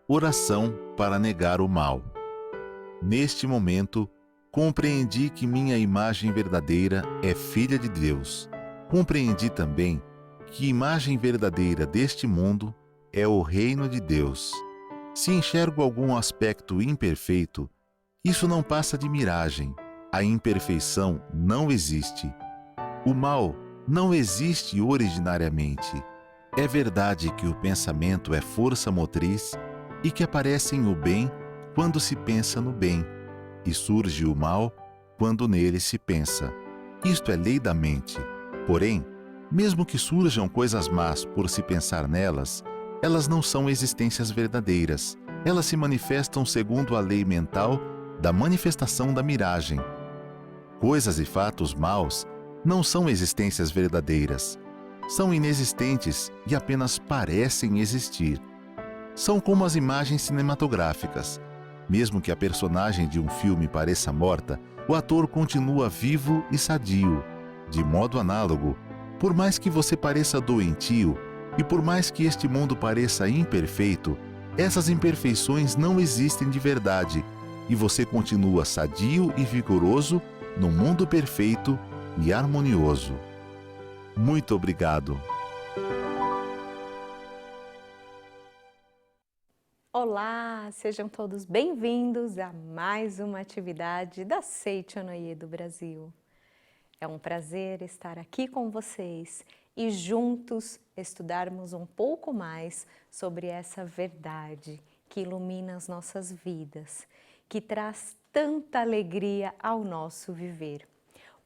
Oração para negar o mal. Neste momento, compreendi que minha imagem verdadeira é filha de Deus. Compreendi também que a imagem verdadeira deste mundo é o reino de Deus. Se enxergo algum aspecto imperfeito, isso não passa de miragem. A imperfeição não existe. O mal não existe originariamente. É verdade que o pensamento é força motriz e que aparecem o bem quando se pensa no bem, e surge o mal quando nele se pensa. Isto é lei da mente. Porém, mesmo que surjam coisas más por se pensar nelas, elas não são existências verdadeiras. Elas se manifestam segundo a lei mental da manifestação da miragem. Coisas e fatos maus não são existências verdadeiras. São inexistentes e apenas parecem existir. São como as imagens cinematográficas. Mesmo que a personagem de um filme pareça morta, o ator continua vivo e sadio. De modo análogo, por mais que você pareça doentio e por mais que este mundo pareça imperfeito, essas imperfeições não existem de verdade e você continua sadio e vigoroso num mundo perfeito e harmonioso. Muito obrigado. Olá, sejam todos bem-vindos a mais uma atividade da Seichonoye do Brasil. É um prazer estar aqui com vocês e juntos estudarmos um pouco mais sobre essa verdade que ilumina as nossas vidas, que traz tanta alegria ao nosso viver.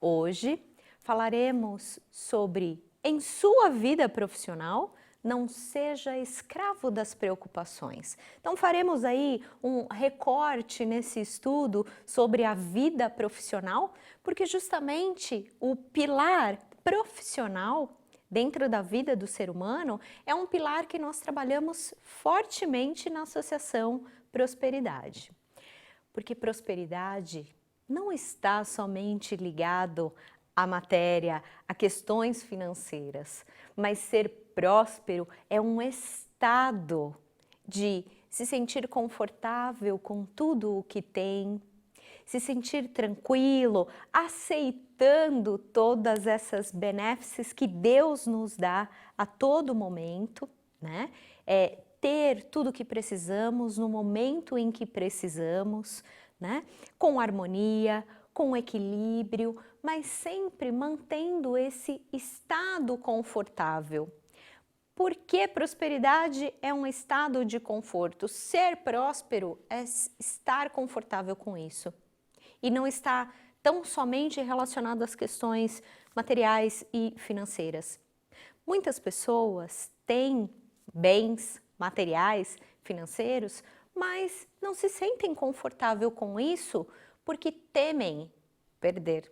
Hoje falaremos sobre, em sua vida profissional, não seja escravo das preocupações. Então faremos aí um recorte nesse estudo sobre a vida profissional, porque justamente o pilar profissional dentro da vida do ser humano é um pilar que nós trabalhamos fortemente na Associação Prosperidade. Porque prosperidade não está somente ligado à matéria, a questões financeiras, mas ser próspero é um estado de se sentir confortável com tudo o que tem, se sentir tranquilo, aceitando todas essas benesses que Deus nos dá a todo momento, né? Ter tudo o que precisamos no momento em que precisamos, né? Com harmonia, com equilíbrio, mas sempre mantendo esse estado confortável. Porque prosperidade é um estado de conforto. Ser próspero é estar confortável com isso. E não está tão somente relacionado às questões materiais e financeiras. Muitas pessoas têm bens materiais, financeiros, mas não se sentem confortável com isso porque temem perder.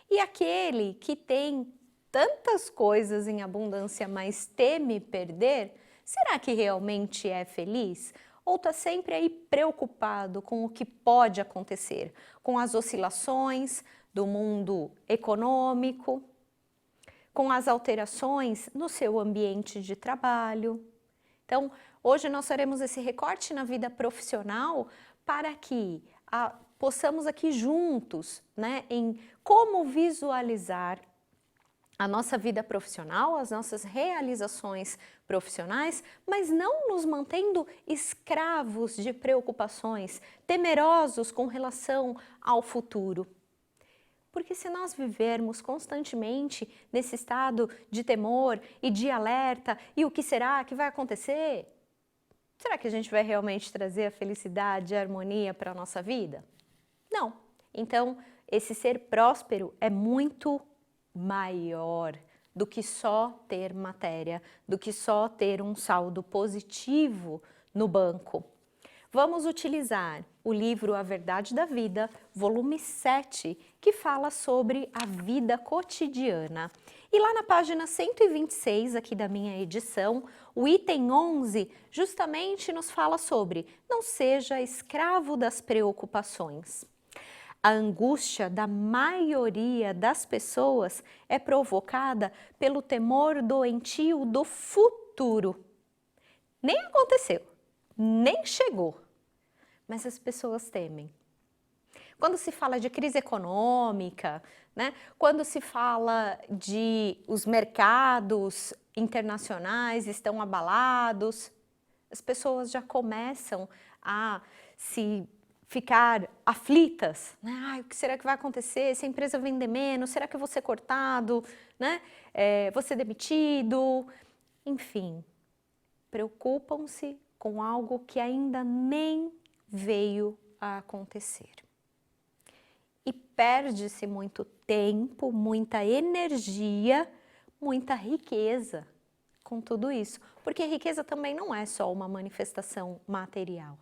E aquele que tem tantas coisas em abundância, mas teme perder, será que realmente é feliz? Ou está sempre aí preocupado com o que pode acontecer, com as oscilações do mundo econômico, com as alterações no seu ambiente de trabalho? Então, hoje nós faremos esse recorte na vida profissional para que possamos aqui juntos, né, em como visualizar a nossa vida profissional, as nossas realizações profissionais, mas não nos mantendo escravos de preocupações, temerosos com relação ao futuro. Porque se nós vivermos constantemente nesse estado de temor e de alerta, e o que será que vai acontecer? Será que a gente vai realmente trazer a felicidade e a harmonia para a nossa vida? Não. Então, esse ser próspero é muito maior do que só ter matéria, do que só ter um saldo positivo no banco. Vamos utilizar o livro A Verdade da Vida, volume 7, que fala sobre a vida cotidiana. E lá na página 126 aqui da minha edição, o item 11 justamente nos fala sobre não seja escravo das preocupações. A angústia da maioria das pessoas é provocada pelo temor doentio do futuro. Nem aconteceu, nem chegou, mas as pessoas temem. Quando se fala de crise econômica, né? Quando se fala de os mercados internacionais estão abalados, as pessoas já começam a se ficar aflitas, né? Ai, o que será que vai acontecer? Se a empresa vender menos, será que eu vou ser cortado, né? Vou ser demitido? Enfim, preocupam-se com algo que ainda nem veio a acontecer. E perde-se muito tempo, muita energia, muita riqueza com tudo isso. Porque riqueza também não é só uma manifestação material,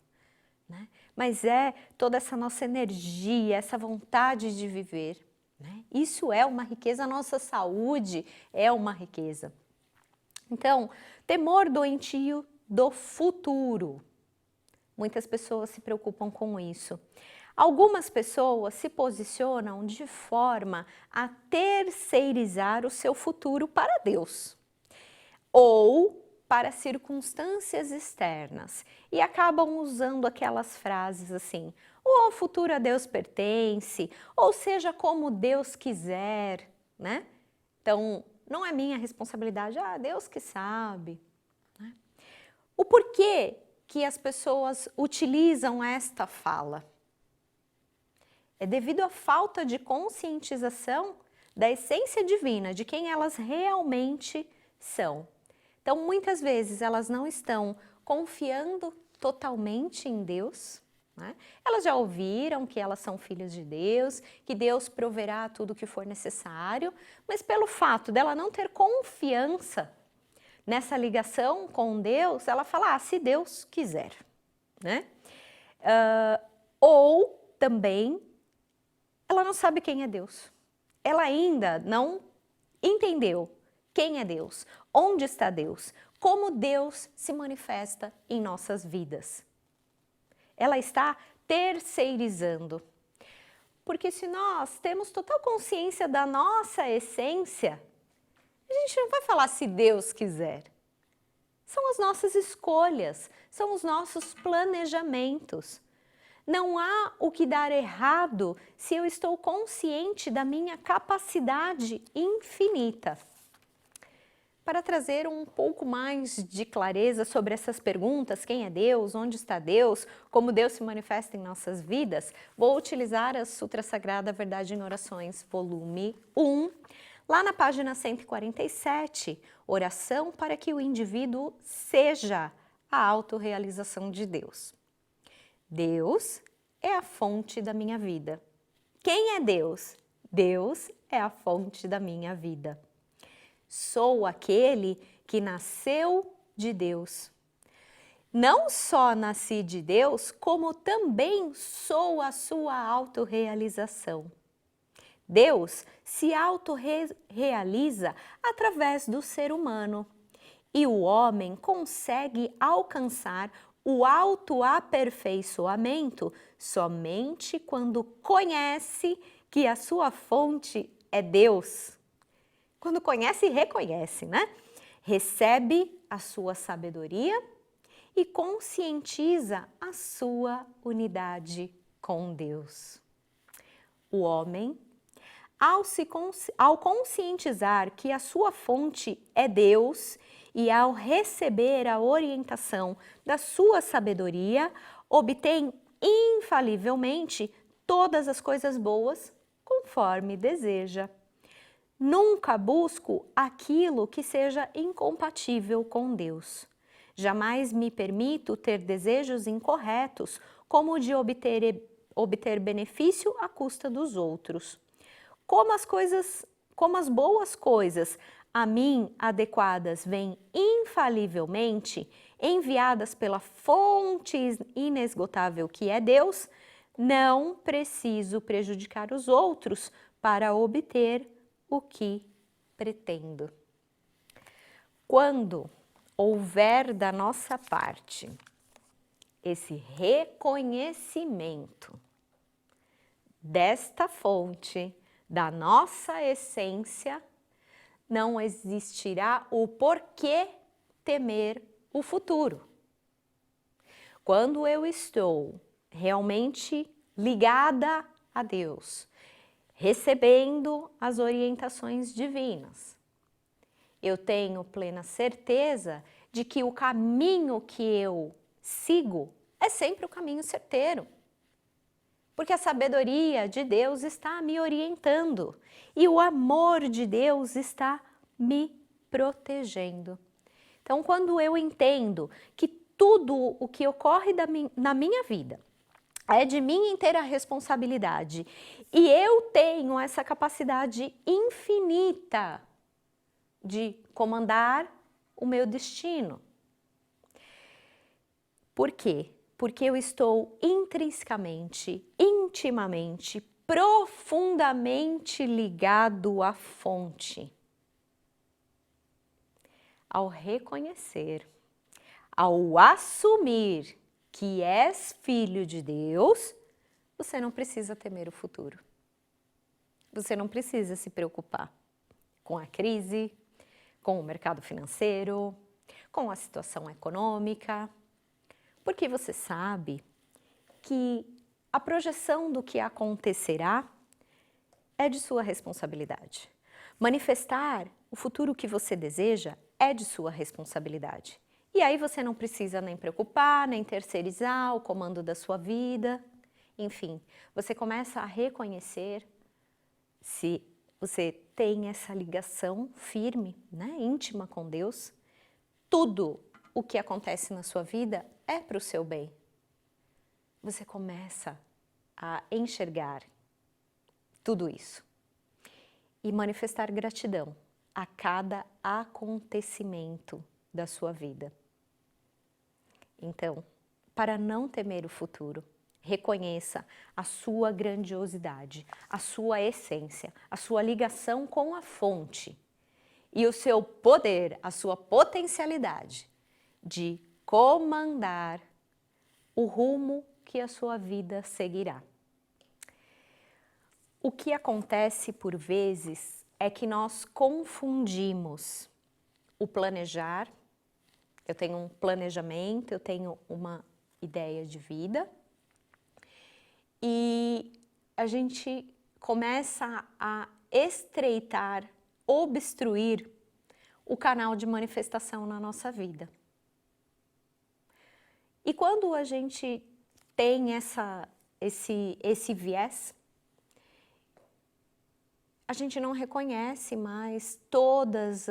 né? Mas é toda essa nossa energia, essa vontade de viver, né? Isso é uma riqueza, a nossa saúde é uma riqueza. Então, temor doentio do futuro. Muitas pessoas se preocupam com isso. Algumas pessoas se posicionam de forma a terceirizar o seu futuro para Deus ou para circunstâncias externas e acabam usando aquelas frases assim: o futuro a Deus pertence, ou seja como Deus quiser, né? Então, não é minha responsabilidade, Deus que sabe, né? O porquê que as pessoas utilizam esta fala? É devido à falta de conscientização da essência divina, de quem elas realmente são. Então, muitas vezes, elas não estão confiando totalmente em Deus, né? Elas já ouviram que elas são filhas de Deus, que Deus proverá tudo o que for necessário, mas pelo fato dela não ter confiança nessa ligação com Deus, ela fala, se Deus quiser, né? Ou também ela não sabe quem é Deus. Ela ainda não entendeu quem é Deus, onde está Deus, como Deus se manifesta em nossas vidas. Ela está terceirizando. Porque se nós temos total consciência da nossa essência, a gente não vai falar se Deus quiser. São as nossas escolhas, são os nossos planejamentos. Não há o que dar errado se eu estou consciente da minha capacidade infinita. Para trazer um pouco mais de clareza sobre essas perguntas, quem é Deus, onde está Deus, como Deus se manifesta em nossas vidas, vou utilizar a Sutra Sagrada Verdade em Orações, volume 1, lá na página 147, oração para que o indivíduo seja a autorrealização de Deus. Deus é a fonte da minha vida. Quem é Deus? Deus é a fonte da minha vida. Sou aquele que nasceu de Deus. Não só nasci de Deus, como também sou a sua autorrealização. Deus se autorrealiza através do ser humano e o homem consegue alcançar o autoaperfeiçoamento somente quando conhece que a sua fonte é Deus. Quando conhece e reconhece, né? Recebe a sua sabedoria e conscientiza a sua unidade com Deus. O homem, ao conscientizar que a sua fonte é Deus e ao receber a orientação da sua sabedoria, obtém infalivelmente todas as coisas boas conforme deseja. Nunca busco aquilo que seja incompatível com Deus. Jamais me permito ter desejos incorretos, como o de obter benefício à custa dos outros. Como as boas coisas a mim adequadas vêm infalivelmente, enviadas pela fonte inesgotável que é Deus, não preciso prejudicar os outros para obter o que pretendo. Quando houver da nossa parte esse reconhecimento desta fonte, da nossa essência, não existirá o porquê temer o futuro. Quando eu estou realmente ligada a Deus, recebendo as orientações divinas, eu tenho plena certeza de que o caminho que eu sigo é sempre o caminho certeiro. Porque a sabedoria de Deus está me orientando e o amor de Deus está me protegendo. Então, quando eu entendo que tudo o que ocorre na minha vida é de minha inteira responsabilidade e eu tenho essa capacidade infinita de comandar o meu destino. Por quê? Porque eu estou intrinsecamente, intimamente, profundamente ligado à fonte. Ao reconhecer, ao assumir que és filho de Deus, você não precisa temer o futuro. Você não precisa se preocupar com a crise, com o mercado financeiro, com a situação econômica, porque você sabe que a projeção do que acontecerá é de sua responsabilidade. Manifestar o futuro que você deseja é de sua responsabilidade. E aí você não precisa nem preocupar, nem terceirizar o comando da sua vida. Enfim, você começa a reconhecer, se você tem essa ligação firme, né, íntima com Deus, tudo o que acontece na sua vida é para o seu bem. Você começa a enxergar tudo isso e manifestar gratidão a cada acontecimento da sua vida. Então, para não temer o futuro, reconheça a sua grandiosidade, a sua essência, a sua ligação com a fonte e o seu poder, a sua potencialidade de comandar o rumo que a sua vida seguirá. O que acontece por vezes é que nós confundimos o planejar. Eu tenho um planejamento, eu tenho uma ideia de vida e a gente começa a estreitar, obstruir o canal de manifestação na nossa vida. E quando a gente tem esse viés, a gente não reconhece mais todos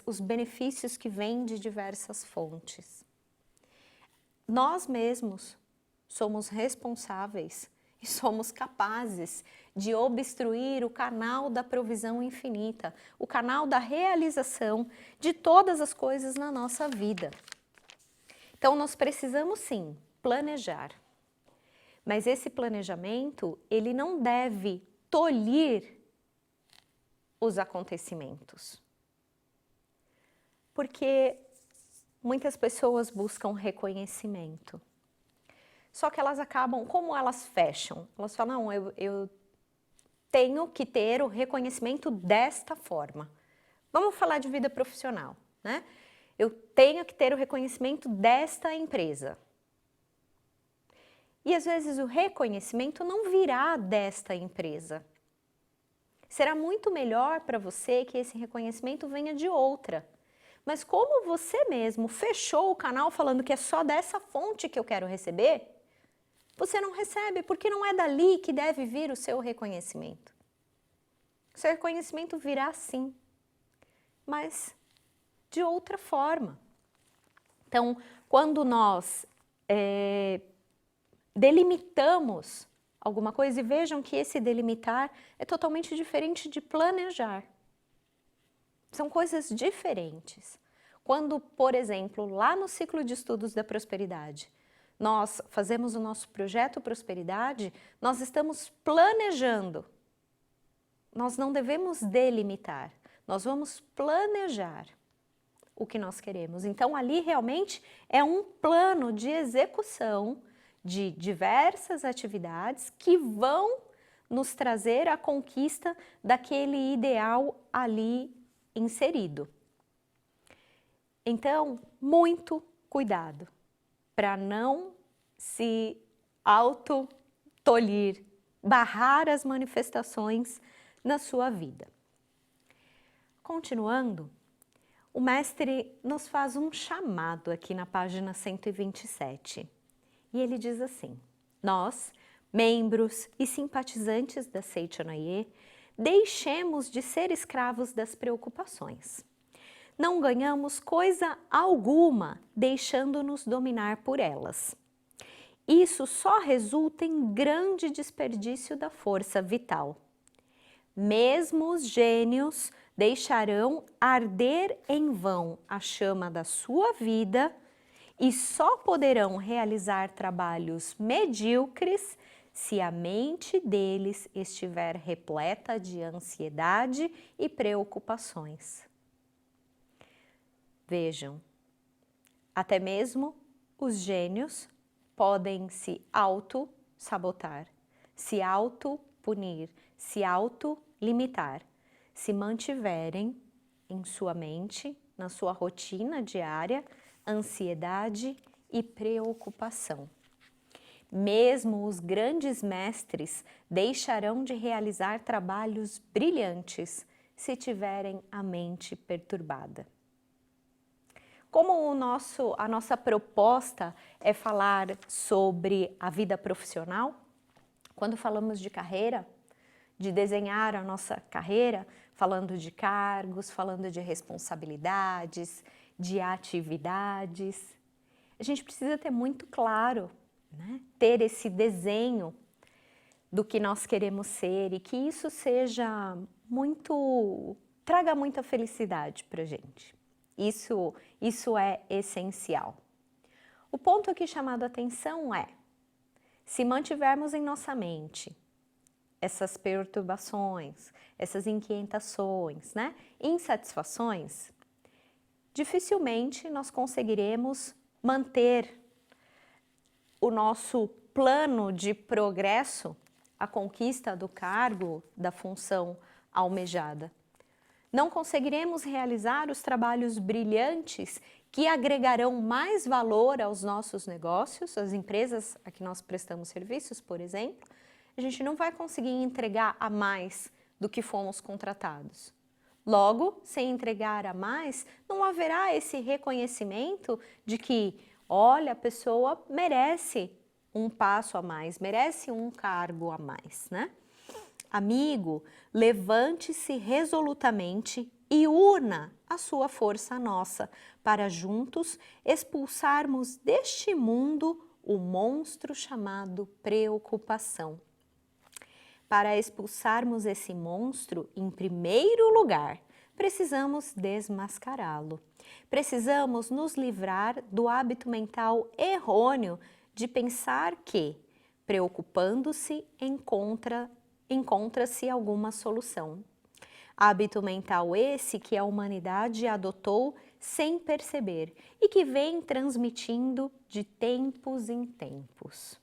os benefícios que vêm de diversas fontes. Nós mesmos somos responsáveis e somos capazes de obstruir o canal da provisão infinita, o canal da realização de todas as coisas na nossa vida. Então, nós precisamos sim planejar, mas esse planejamento, ele não deve tolir os acontecimentos. Porque muitas pessoas buscam reconhecimento, só que elas acabam, como elas fecham? Elas falam, não, eu tenho que ter o reconhecimento desta forma. Vamos falar de vida profissional, né? Eu tenho que ter o reconhecimento desta empresa. E às vezes o reconhecimento não virá desta empresa. Será muito melhor para você que esse reconhecimento venha de outra. Mas como você mesmo fechou o canal falando que é só dessa fonte que eu quero receber, você não recebe, porque não é dali que deve vir o seu reconhecimento. O seu reconhecimento virá sim, mas de outra forma. Então, quando nós delimitamos alguma coisa, e vejam que esse delimitar é totalmente diferente de planejar. São coisas diferentes. Quando, por exemplo, lá no ciclo de estudos da prosperidade, nós fazemos o nosso projeto Prosperidade, nós estamos planejando. Nós não devemos delimitar, nós vamos planejar o que nós queremos. Então, ali realmente é um plano de execução de diversas atividades que vão nos trazer a conquista daquele ideal ali inserido. Então, muito cuidado. para não se auto-tolir, barrar as manifestações na sua vida. Continuando, o mestre nos faz um chamado aqui na página 127. E ele diz assim: nós, membros e simpatizantes da Seichonoye, deixemos de ser escravos das preocupações. Não ganhamos coisa alguma deixando-nos dominar por elas. Isso só resulta em grande desperdício da força vital. Mesmo os gênios deixarão arder em vão a chama da sua vida e só poderão realizar trabalhos medíocres se a mente deles estiver repleta de ansiedade e preocupações. Vejam, até mesmo os gênios podem se auto-sabotar, se auto-punir, se auto-limitar, se mantiverem em sua mente, na sua rotina diária, ansiedade e preocupação. Mesmo os grandes mestres deixarão de realizar trabalhos brilhantes se tiverem a mente perturbada. Como a nossa proposta é falar sobre a vida profissional, quando falamos de carreira, de desenhar a nossa carreira, falando de cargos, falando de responsabilidades, de atividades, a gente precisa ter muito claro, né? Ter esse desenho do que nós queremos ser e que isso seja traga muita felicidade para a gente. Isso é essencial. O ponto aqui chamado a atenção é, se mantivermos em nossa mente essas perturbações, essas inquietações, né? Insatisfações, dificilmente nós conseguiremos manter o nosso plano de progresso, a conquista do cargo, da função almejada. Não conseguiremos realizar os trabalhos brilhantes que agregarão mais valor aos nossos negócios, às empresas a que nós prestamos serviços, por exemplo. A gente não vai conseguir entregar a mais do que fomos contratados. Logo, sem entregar a mais, não haverá esse reconhecimento de que, olha, a pessoa merece um passo a mais, merece um cargo a mais, né? Amigo, levante-se resolutamente e una a sua força à nossa, para juntos expulsarmos deste mundo o monstro chamado preocupação. Para expulsarmos esse monstro, em primeiro lugar, precisamos desmascará-lo. Precisamos nos livrar do hábito mental errôneo de pensar que, preocupando-se, encontra-se alguma solução. Hábito mental esse que a humanidade adotou sem perceber e que vem transmitindo de tempos em tempos.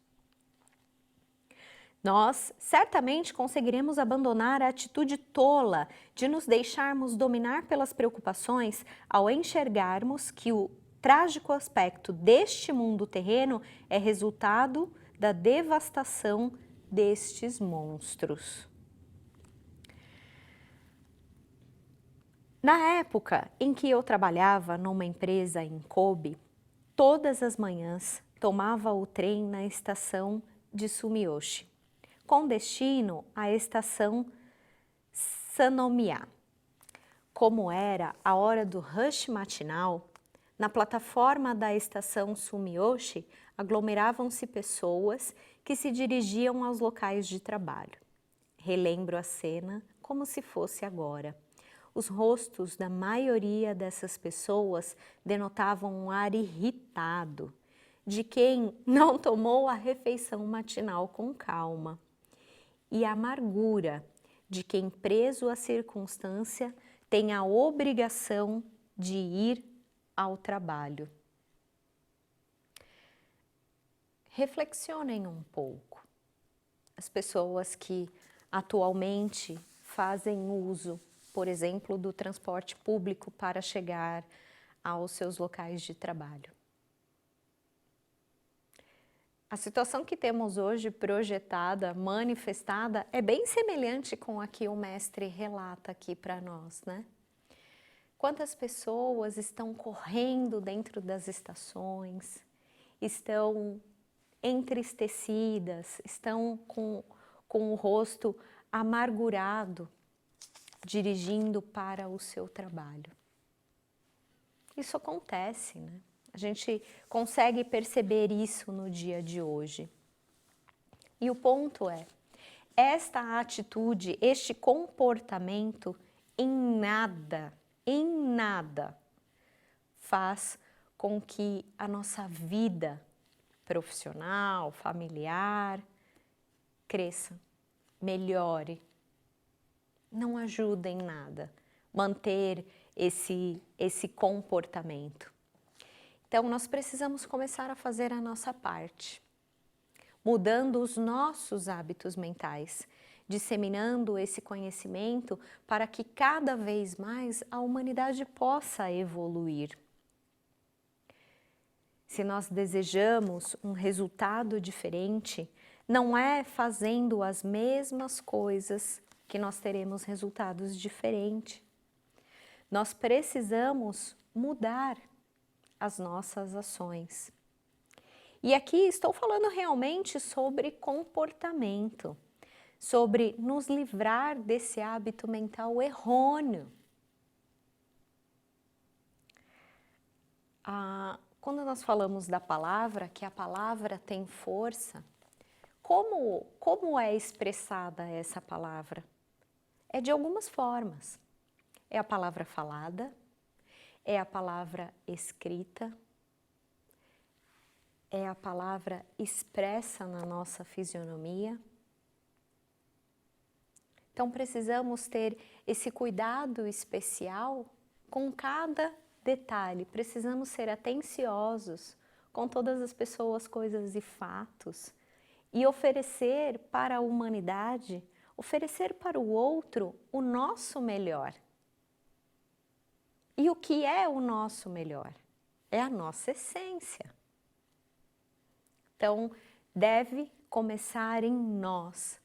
Nós certamente conseguiremos abandonar a atitude tola de nos deixarmos dominar pelas preocupações ao enxergarmos que o trágico aspecto deste mundo terreno é resultado da devastação destes monstros. Na época em que eu trabalhava numa empresa em Kobe, todas as manhãs tomava o trem na estação de Sumiyoshi, com destino à estação Sanomiya. Como era a hora do rush matinal, na plataforma da estação Sumiyoshi aglomeravam-se pessoas que se dirigiam aos locais de trabalho. Relembro a cena como se fosse agora. Os rostos da maioria dessas pessoas denotavam um ar irritado, de quem não tomou a refeição matinal com calma, e a amargura de quem, preso à circunstância, tem a obrigação de ir ao trabalho. Reflexionem um pouco. As pessoas que atualmente fazem uso, por exemplo, do transporte público para chegar aos seus locais de trabalho. A situação que temos hoje projetada, manifestada, é bem semelhante com a que o mestre relata aqui para nós, né? Quantas pessoas estão correndo dentro das estações, estão entristecidas, estão com o rosto amargurado, dirigindo para o seu trabalho. Isso acontece, né? A gente consegue perceber isso no dia de hoje. E o ponto é, esta atitude, este comportamento em nada faz com que a nossa vida profissional, familiar, cresça, melhore. Não ajuda em nada manter esse comportamento. Então, nós precisamos começar a fazer a nossa parte, mudando os nossos hábitos mentais, disseminando esse conhecimento para que cada vez mais a humanidade possa evoluir. Se nós desejamos um resultado diferente, não é fazendo as mesmas coisas que nós teremos resultados diferentes. Nós precisamos mudar as nossas ações. E aqui estou falando realmente sobre comportamento, sobre nos livrar desse hábito mental errôneo. Quando nós falamos da palavra, que a palavra tem força, como é expressada essa palavra? É de algumas formas. É a palavra falada, é a palavra escrita, é a palavra expressa na nossa fisionomia. Então precisamos ter esse cuidado especial com cada detalhe, precisamos ser atenciosos com todas as pessoas, coisas e fatos e oferecer para a humanidade, oferecer para o outro o nosso melhor. E o que é o nosso melhor? É a nossa essência. Então, deve começar em nós.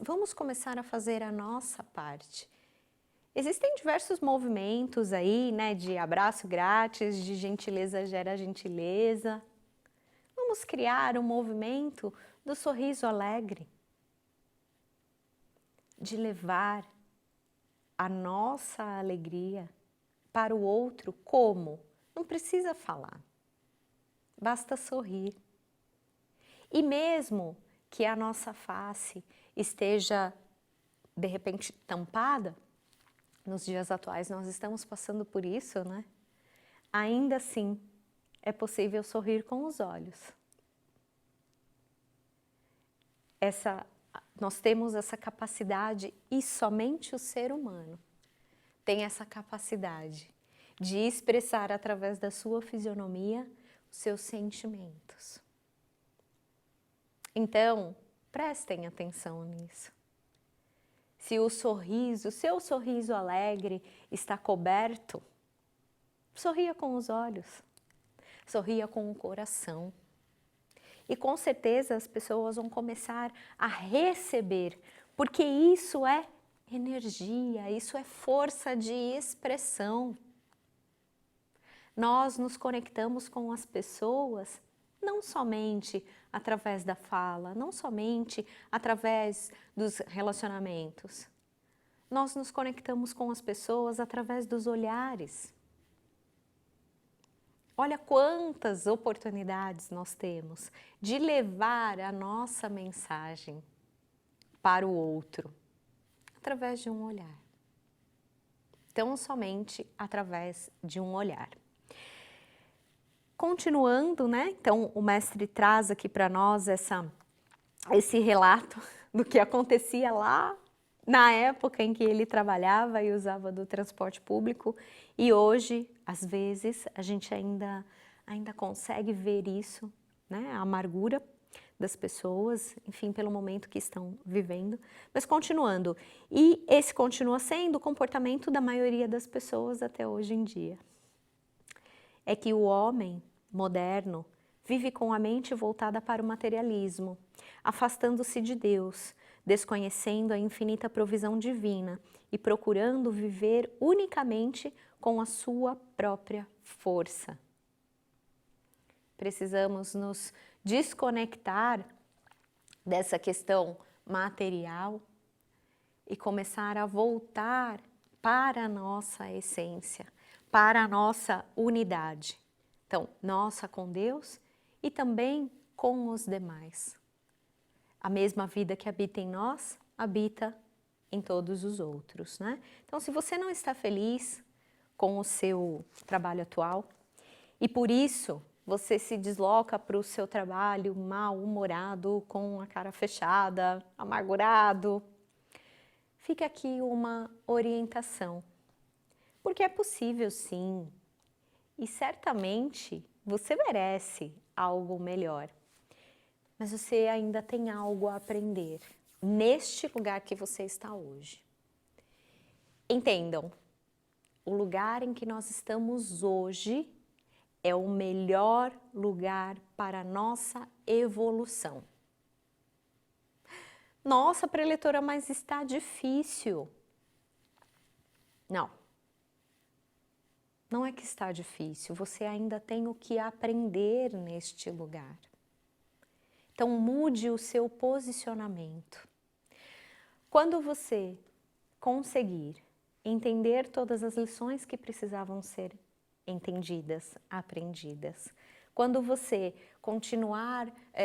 Vamos começar a fazer a nossa parte. Existem diversos movimentos aí, né, de abraço grátis, de gentileza gera gentileza. Vamos criar um movimento do sorriso alegre, de levar a nossa alegria para o outro. Como? Não precisa falar, basta sorrir. E mesmo que a nossa face esteja, de repente, tampada, nos dias atuais nós estamos passando por isso, né? Ainda assim, é possível sorrir com os olhos. Nós temos essa capacidade e somente o ser humano tem essa capacidade de expressar através da sua fisionomia os seus sentimentos. Então, prestem atenção nisso. Se o seu sorriso alegre está coberto, sorria com os olhos, sorria com o coração. E com certeza as pessoas vão começar a receber, porque isso é energia, isso é força de expressão. Nós nos conectamos com as pessoas não somente através da fala, não somente através dos relacionamentos. Nós nos conectamos com as pessoas através dos olhares. Olha quantas oportunidades nós temos de levar a nossa mensagem para o outro, através de um olhar. Tão somente através de um olhar. Continuando, né? Então o mestre traz aqui para nós esse relato do que acontecia lá na época em que ele trabalhava e usava do transporte público, e hoje, às vezes, a gente ainda consegue ver isso, né? A amargura das pessoas, enfim, pelo momento que estão vivendo. Mas continuando, e esse continua sendo o comportamento da maioria das pessoas até hoje em dia. É que o homem moderno vive com a mente voltada para o materialismo, afastando-se de Deus, desconhecendo a infinita provisão divina e procurando viver unicamente com a sua própria força. Precisamos nos desconectar dessa questão material e começar a voltar para a nossa essência, para a nossa unidade. Então, nossa com Deus e também com os demais. A mesma vida que habita em nós, habita em todos os outros, né? Então, se você não está feliz com o seu trabalho atual e por isso você se desloca para o seu trabalho mal-humorado, com a cara fechada, amargurado, fica aqui uma orientação. Porque é possível sim, e certamente você merece algo melhor. Mas você ainda tem algo a aprender neste lugar que você está hoje. Entendam, o lugar em que nós estamos hoje é o melhor lugar para a nossa evolução. Nossa, preletora, mas está difícil. Não. Não é que está difícil, você ainda tem o que aprender neste lugar. Então mude o seu posicionamento. Quando você conseguir entender todas as lições que precisavam ser entendidas, aprendidas, quando você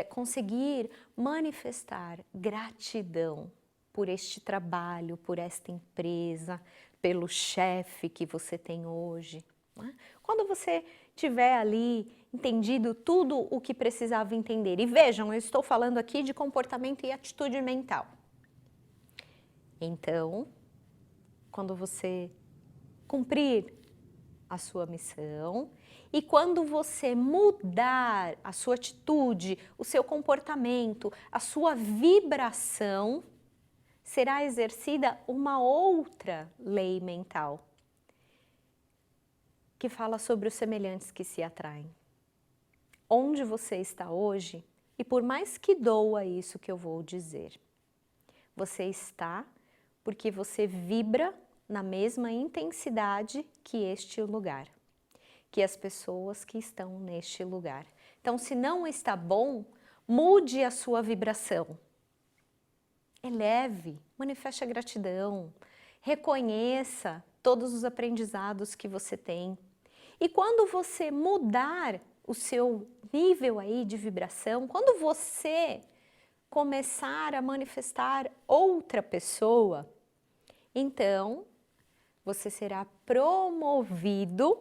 conseguir manifestar gratidão por este trabalho, por esta empresa, pelo chefe que você tem hoje, né? Quando você tiver ali entendido tudo o que precisava entender, e vejam, eu estou falando aqui de comportamento e atitude mental. Então, quando você cumprir a sua missão e quando você mudar a sua atitude, o seu comportamento, a sua vibração, será exercida uma outra lei mental que fala sobre os semelhantes que se atraem. Onde você está hoje, e por mais que doa isso que eu vou dizer, você está porque você vibra na mesma intensidade que este lugar, que as pessoas que estão neste lugar. Então, se não está bom, mude a sua vibração. Eleve, manifeste a gratidão, reconheça todos os aprendizados que você tem. E quando você mudar o seu nível aí de vibração, quando você começar a manifestar outra pessoa, então você será promovido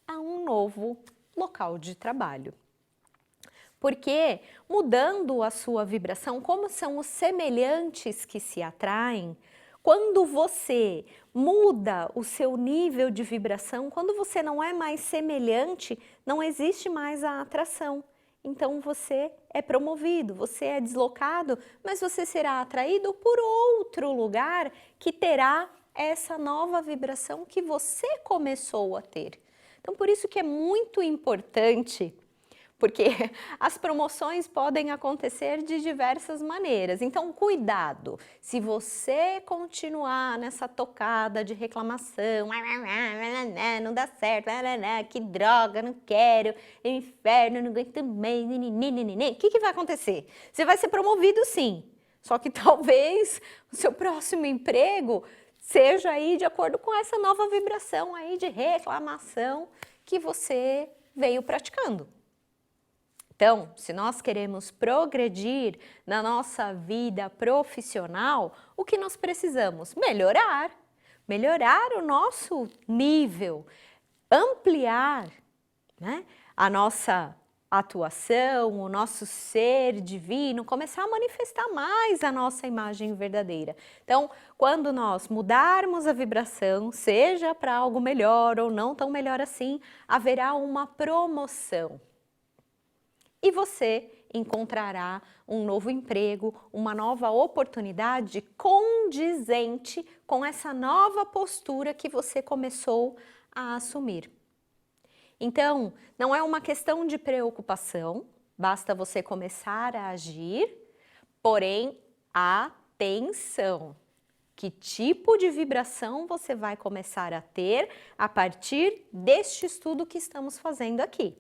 a um novo local de trabalho. Porque mudando a sua vibração, como são os semelhantes que se atraem, quando você muda o seu nível de vibração, quando você não é mais semelhante, não existe mais a atração. Então você é promovido, você é deslocado, mas você será atraído por outro lugar que terá essa nova vibração que você começou a ter. Então por isso que é muito importante, porque as promoções podem acontecer de diversas maneiras. Então, cuidado, se você continuar nessa tocada de reclamação, não dá certo, que droga, não quero, é um inferno, não aguento mais, o que vai acontecer? Você vai ser promovido sim, só que talvez o seu próximo emprego seja aí de acordo com essa nova vibração aí de reclamação que você veio praticando. Então, se nós queremos progredir na nossa vida profissional, o que nós precisamos? Melhorar o nosso nível, ampliar, né, a nossa atuação, o nosso ser divino, começar a manifestar mais a nossa imagem verdadeira. Então, quando nós mudarmos a vibração, seja para algo melhor ou não tão melhor assim, haverá uma promoção. E você encontrará um novo emprego, uma nova oportunidade condizente com essa nova postura que você começou a assumir. Então, não é uma questão de preocupação, basta você começar a agir, porém, atenção! Que tipo de vibração você vai começar a ter a partir deste estudo que estamos fazendo aqui?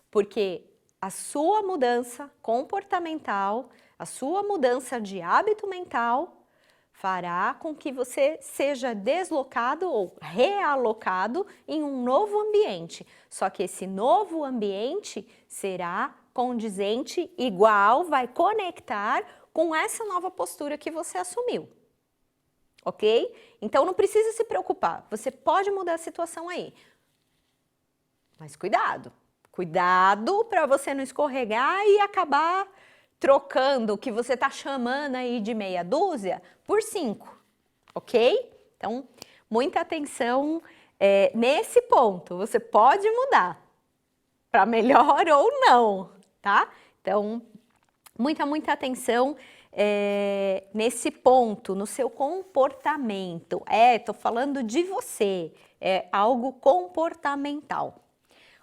Porque a sua mudança comportamental, a sua mudança de hábito mental fará com que você seja deslocado ou realocado em um novo ambiente. Só que esse novo ambiente será condizente, igual, vai conectar com essa nova postura que você assumiu. Ok? Então não precisa se preocupar, você pode mudar a situação aí. Mas cuidado! Cuidado para você não escorregar e acabar trocando o que você está chamando aí de meia dúzia por 5, ok? Então, muita atenção nesse ponto. Você pode mudar para melhor ou não, tá? Então, muita atenção nesse ponto, no seu comportamento. Tô falando de você, é algo comportamental.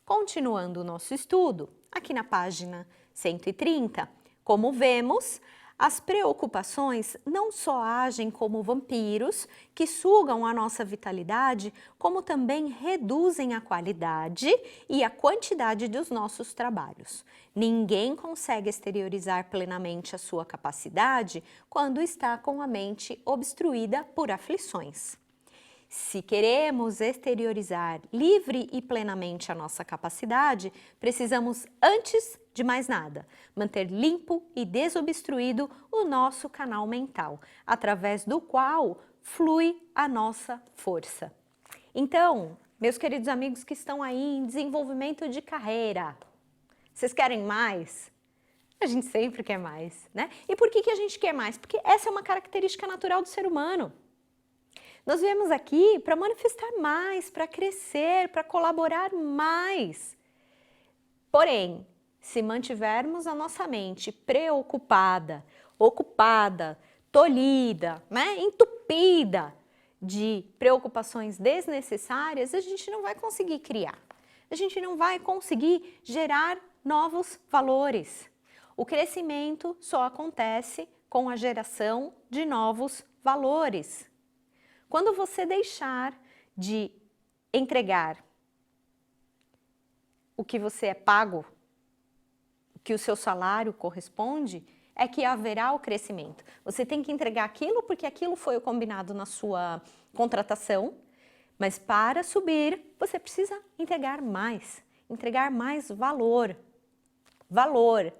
Continuando o nosso estudo, aqui na página 130, como vemos, as preocupações não só agem como vampiros que sugam a nossa vitalidade, como também reduzem a qualidade e a quantidade dos nossos trabalhos. Ninguém consegue exteriorizar plenamente a sua capacidade quando está com a mente obstruída por aflições. Se queremos exteriorizar livre e plenamente a nossa capacidade, precisamos, antes de mais nada, manter limpo e desobstruído o nosso canal mental, através do qual flui a nossa força. Então, meus queridos amigos que estão aí em desenvolvimento de carreira, vocês querem mais? A gente sempre quer mais, né? E por que a gente quer mais? Porque essa é uma característica natural do ser humano. Nós viemos aqui para manifestar mais, para crescer, para colaborar mais. Porém, se mantivermos a nossa mente preocupada, ocupada, tolhida, né, entupida de preocupações desnecessárias, a gente não vai conseguir criar. A gente não vai conseguir gerar novos valores. O crescimento só acontece com a geração de novos valores. Quando você deixar de entregar o que você é pago, o que o seu salário corresponde, é que haverá o crescimento. Você tem que entregar aquilo porque aquilo foi o combinado na sua contratação, mas para subir você precisa entregar mais valor. Valor,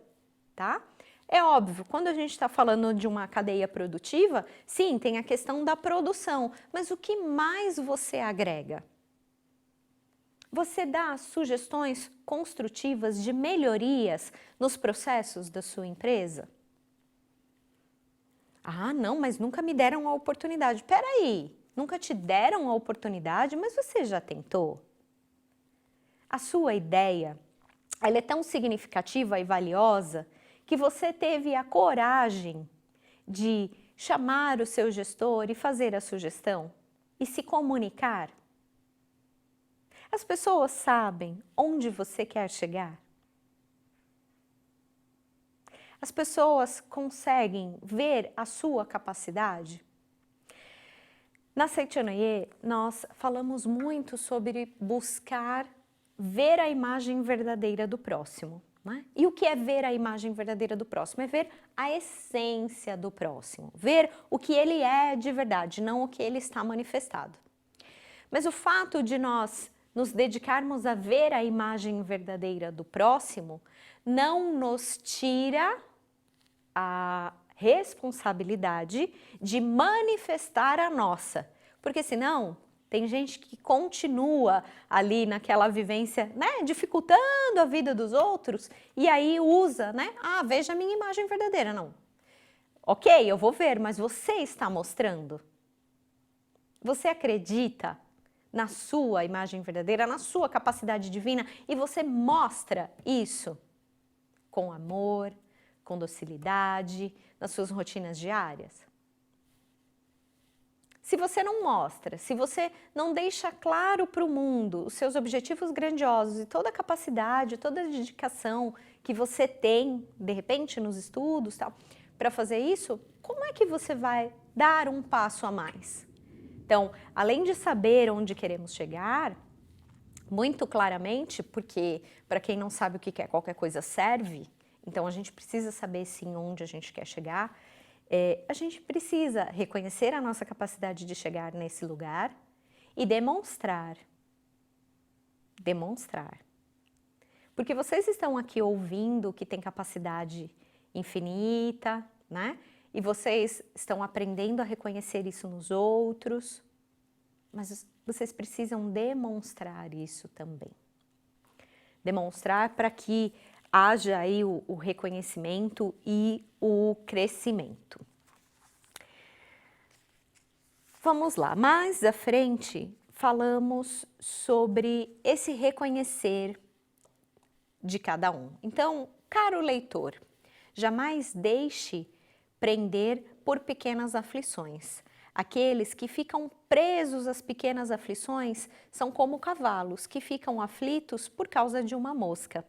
tá? É óbvio, quando a gente está falando de uma cadeia produtiva, sim, tem a questão da produção, mas o que mais você agrega? Você dá sugestões construtivas de melhorias nos processos da sua empresa? Ah, não, mas nunca me deram a oportunidade. Espera aí, nunca te deram a oportunidade, mas você já tentou? A sua ideia, ela é tão significativa e valiosa que você teve a coragem de chamar o seu gestor e fazer a sugestão e se comunicar? As pessoas sabem onde você quer chegar? As pessoas conseguem ver a sua capacidade? Na Seitonoye, nós falamos muito sobre buscar ver a imagem verdadeira do próximo. Né? E o que é ver a imagem verdadeira do próximo? É ver a essência do próximo, ver o que ele é de verdade, não o que ele está manifestado. Mas o fato de nós nos dedicarmos a ver a imagem verdadeira do próximo não nos tira a responsabilidade de manifestar a nossa, porque senão tem gente que continua ali naquela vivência, né, dificultando a vida dos outros e aí usa, né, veja a minha imagem verdadeira, não. Ok, eu vou ver, mas você está mostrando? Você acredita na sua imagem verdadeira, na sua capacidade divina e você mostra isso com amor, com docilidade, nas suas rotinas diárias? se você não mostra, se você não deixa claro para o mundo os seus objetivos grandiosos e toda a capacidade, toda a dedicação que você tem, de repente, nos estudos, tal, para fazer isso, como é que você vai dar um passo a mais? Então, além de saber onde queremos chegar, muito claramente, porque para quem não sabe o que quer, qualquer coisa serve, então a gente precisa saber sim onde a gente quer chegar, a gente precisa reconhecer a nossa capacidade de chegar nesse lugar e demonstrar. Demonstrar. Porque vocês estão aqui ouvindo que tem capacidade infinita, né? E vocês estão aprendendo a reconhecer isso nos outros, mas vocês precisam demonstrar isso também. Demonstrar para que haja aí o reconhecimento e o crescimento. Vamos lá, mais à frente falamos sobre esse reconhecer de cada um. Então, caro leitor, jamais deixe prender por pequenas aflições. Aqueles que ficam presos às pequenas aflições são como cavalos que ficam aflitos por causa de uma mosca.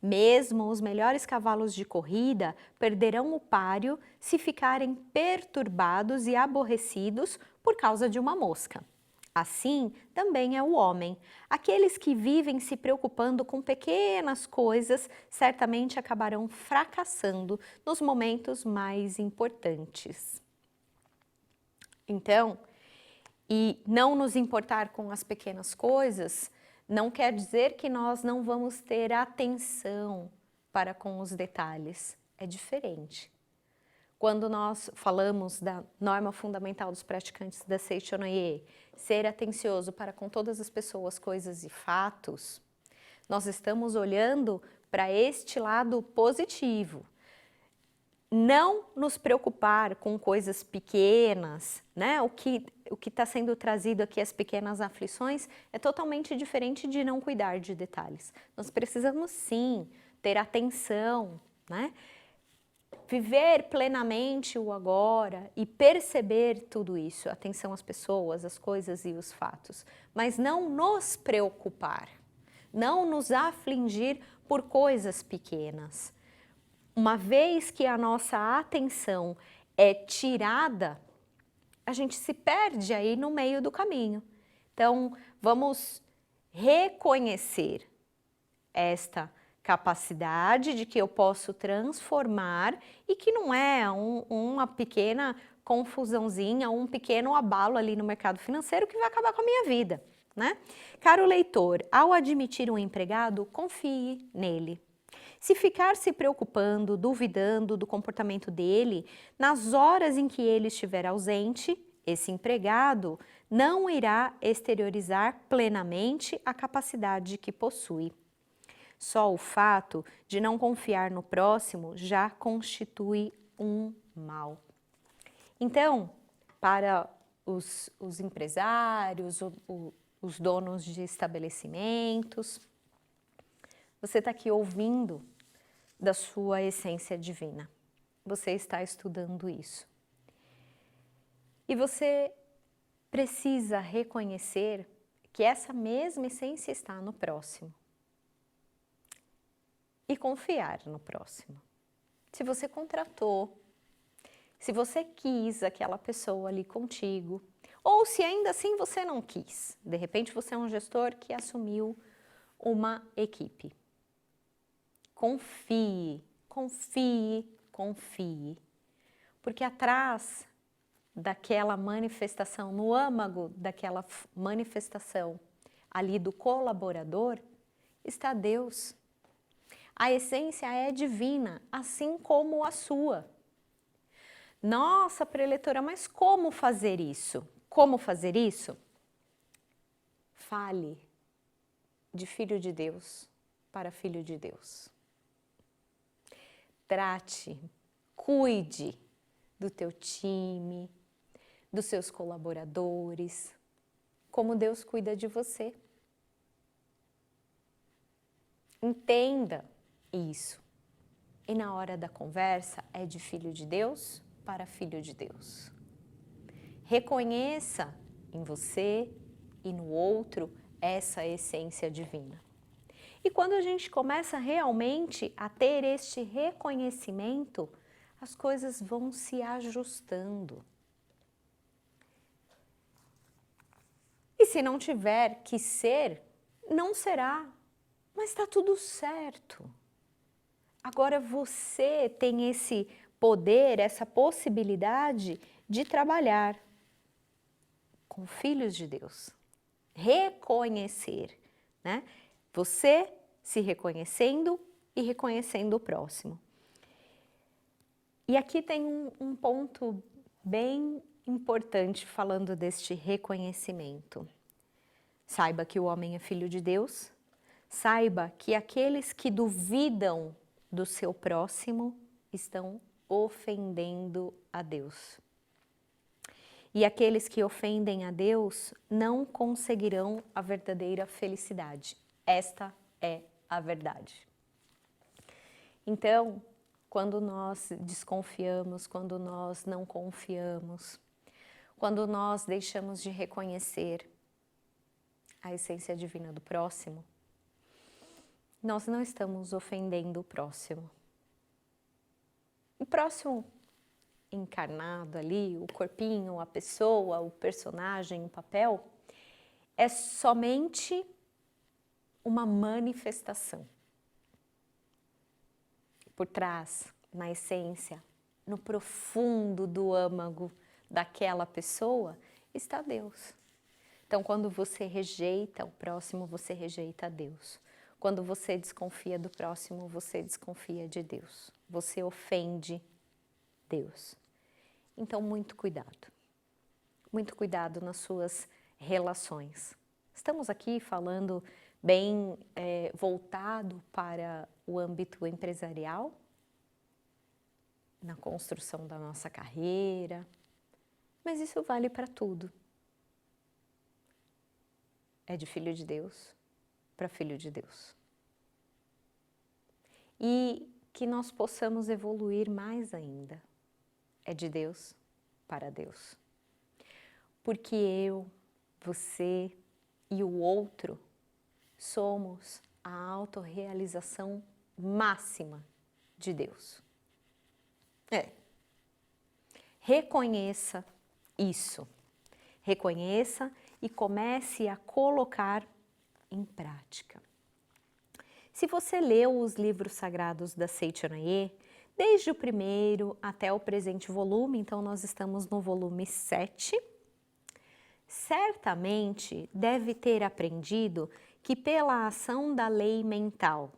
Mesmo os melhores cavalos de corrida perderão o páreo se ficarem perturbados e aborrecidos por causa de uma mosca. Assim também é o homem. Aqueles que vivem se preocupando com pequenas coisas certamente acabarão fracassando nos momentos mais importantes. Então, e não nos importar com as pequenas coisas não quer dizer que nós não vamos ter atenção para com os detalhes. É diferente. Quando nós falamos da norma fundamental dos praticantes da Seichonoye, ser atencioso para com todas as pessoas, coisas e fatos, nós estamos olhando para este lado positivo. Não nos preocupar com coisas pequenas, né? O que está sendo trazido aqui, as pequenas aflições, é totalmente diferente de não cuidar de detalhes. Nós precisamos sim ter atenção, né? Viver plenamente o agora e perceber tudo isso, atenção às pessoas, às coisas e os fatos, mas não nos preocupar, não nos afligir por coisas pequenas. Uma vez que a nossa atenção é tirada, a gente se perde aí no meio do caminho. Então, vamos reconhecer esta capacidade de que eu posso transformar e que não é uma pequena confusãozinha, um pequeno abalo ali no mercado financeiro que vai acabar com a minha vida, né? Caro leitor, ao admitir um empregado, confie nele. Se ficar se preocupando, duvidando do comportamento dele, nas horas em que ele estiver ausente, esse empregado não irá exteriorizar plenamente a capacidade que possui. Só o fato de não confiar no próximo já constitui um mal. Então, para os empresários, os donos de estabelecimentos, você está aqui ouvindo da sua essência divina. Você está estudando isso. E você precisa reconhecer que essa mesma essência está no próximo. E confiar no próximo. Se você contratou, se você quis aquela pessoa ali contigo, ou se ainda assim você não quis, de repente você é um gestor que assumiu uma equipe. Confie, confie, confie, porque atrás daquela manifestação, no âmago daquela manifestação ali do colaborador, está Deus. A essência é divina, assim como a sua. Nossa, preletora, mas como fazer isso? Como fazer isso? Fale de filho de Deus para filho de Deus. Trate, cuide do teu time, dos seus colaboradores, como Deus cuida de você. Entenda isso. E na hora da conversa é de filho de Deus para filho de Deus. Reconheça em você e no outro essa essência divina. E quando a gente começa realmente a ter este reconhecimento, as coisas vão se ajustando. E se não tiver que ser, não será, mas está tudo certo. Agora você tem esse poder, essa possibilidade de trabalhar com filhos de Deus. Reconhecer, né? Você se reconhecendo e reconhecendo o próximo. E aqui tem um ponto bem importante falando deste reconhecimento. Saiba que o homem é filho de Deus, saiba que aqueles que duvidam do seu próximo estão ofendendo a Deus. E aqueles que ofendem a Deus não conseguirão a verdadeira felicidade. Esta é a verdade. Então, quando nós desconfiamos, quando nós não confiamos, quando nós deixamos de reconhecer a essência divina do próximo, nós não estamos ofendendo o próximo. O próximo encarnado ali, o corpinho, a pessoa, o personagem, o papel, é somente uma manifestação. Por trás, na essência, no profundo do âmago daquela pessoa, está Deus. Então, quando você rejeita o próximo, você rejeita a Deus. Quando você desconfia do próximo, você desconfia de Deus. Você ofende Deus. Então, muito cuidado. Muito cuidado nas suas relações. Estamos aqui falando bem voltado para o âmbito empresarial, na construção da nossa carreira, mas isso vale para tudo. É de filho de Deus para filho de Deus. E que nós possamos evoluir mais ainda. É de Deus para Deus. Porque eu, você e o outro somos a autorrealização máxima de Deus. Reconheça isso. Reconheça e comece a colocar em prática. Se você leu os livros sagrados da Seichonoye, desde o primeiro até o presente volume, então nós estamos no volume 7, certamente deve ter aprendido que pela ação da lei mental,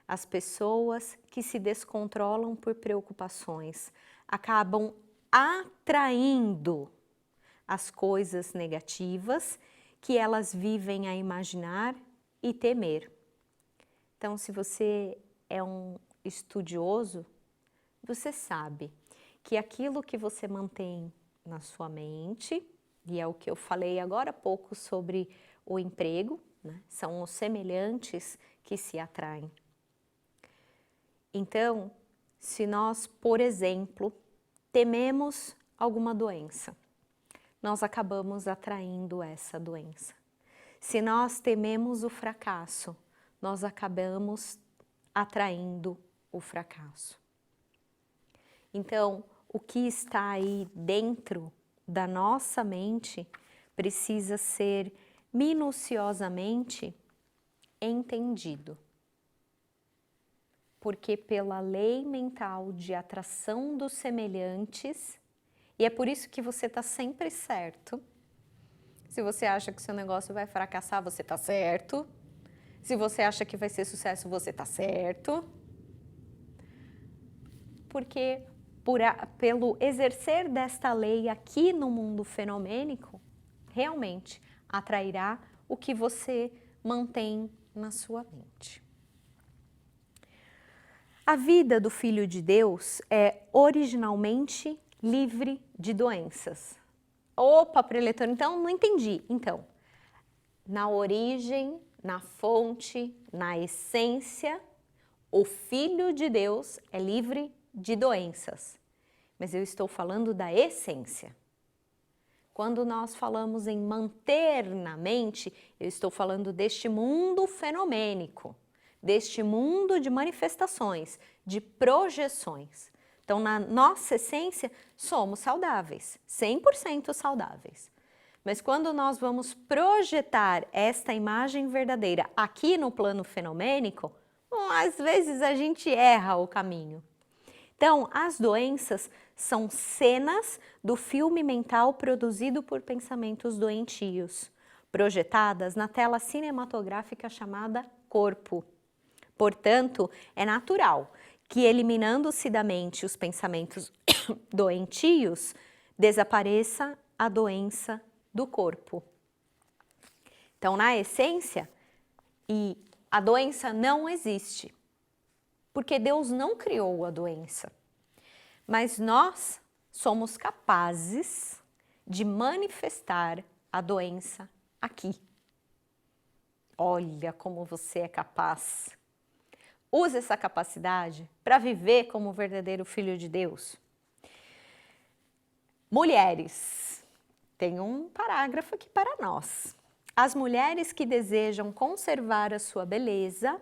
as pessoas que se descontrolam por preocupações acabam atraindo as coisas negativas que elas vivem a imaginar e temer. Então, se você é um estudioso, você sabe que aquilo que você mantém na sua mente, e é o que eu falei agora há pouco sobre o emprego, né? São os semelhantes que se atraem. Então, se nós, por exemplo, tememos alguma doença, nós acabamos atraindo essa doença. Se nós tememos o fracasso, nós acabamos atraindo o fracasso. Então, o que está aí dentro da nossa mente precisa ser minuciosamente entendido. Porque pela lei mental de atração dos semelhantes, e é por isso que você está sempre certo. Se você acha que seu negócio vai fracassar, você está certo. Se você acha que vai ser sucesso, você está certo. Porque pelo exercer desta lei aqui no mundo fenomênico, realmente atrairá o que você mantém na sua mente. A vida do Filho de Deus é originalmente livre de doenças. Opa, preletor, então não entendi. Então, na origem, na fonte, na essência, o Filho de Deus é livre de doenças. Mas eu estou falando da essência. Quando nós falamos em manter na mente, eu estou falando deste mundo fenomênico, deste mundo de manifestações, de projeções. Então, na nossa essência, somos saudáveis, 100% saudáveis. Mas quando nós vamos projetar esta imagem verdadeira aqui no plano fenomênico, às vezes a gente erra o caminho. Então, as doenças são cenas do filme mental produzido por pensamentos doentios, projetadas na tela cinematográfica chamada corpo. Portanto, é natural que, eliminando-se da mente os pensamentos doentios, desapareça a doença do corpo. Então, na essência, a doença não existe, porque Deus não criou a doença. Mas nós somos capazes de manifestar a doença aqui. Olha como você é capaz. Use essa capacidade para viver como o verdadeiro filho de Deus. Mulheres, tem um parágrafo aqui para nós. As mulheres que desejam conservar a sua beleza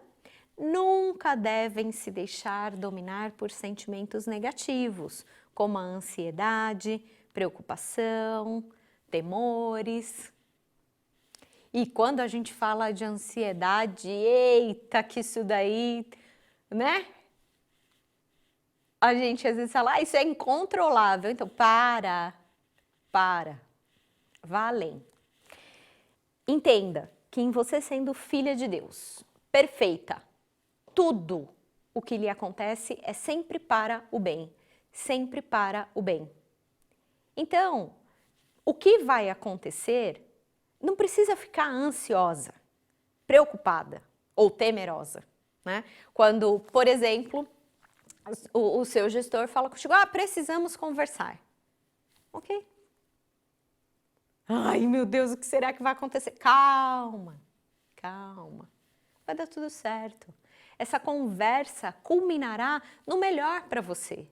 nunca devem se deixar dominar por sentimentos negativos, como a ansiedade, preocupação, temores. E quando a gente fala de ansiedade, eita, que isso daí, né? A gente às vezes fala, isso é incontrolável. Então, para, vá além. Entenda que em você sendo filha de Deus, perfeita, tudo o que lhe acontece é sempre para o bem, sempre para o bem. Então, o que vai acontecer, não precisa ficar ansiosa, preocupada ou temerosa, né? Quando, por exemplo, o seu gestor fala contigo, precisamos conversar. Ok. Ai, meu Deus, o que será que vai acontecer? Calma, calma, vai dar tudo certo. Essa conversa culminará no melhor para você.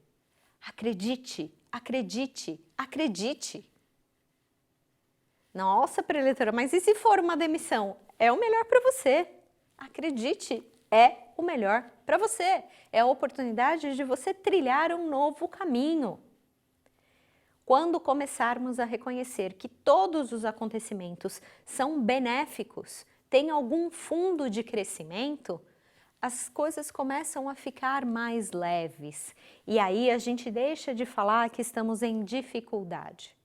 Acredite, acredite, acredite. Nossa, preletora, mas e se for uma demissão? É o melhor para você. Acredite, é o melhor para você. É a oportunidade de você trilhar um novo caminho. Quando começarmos a reconhecer que todos os acontecimentos são benéficos, têm algum fundo de crescimento, as coisas começam a ficar mais leves. E aí a gente deixa de falar que estamos em dificuldade.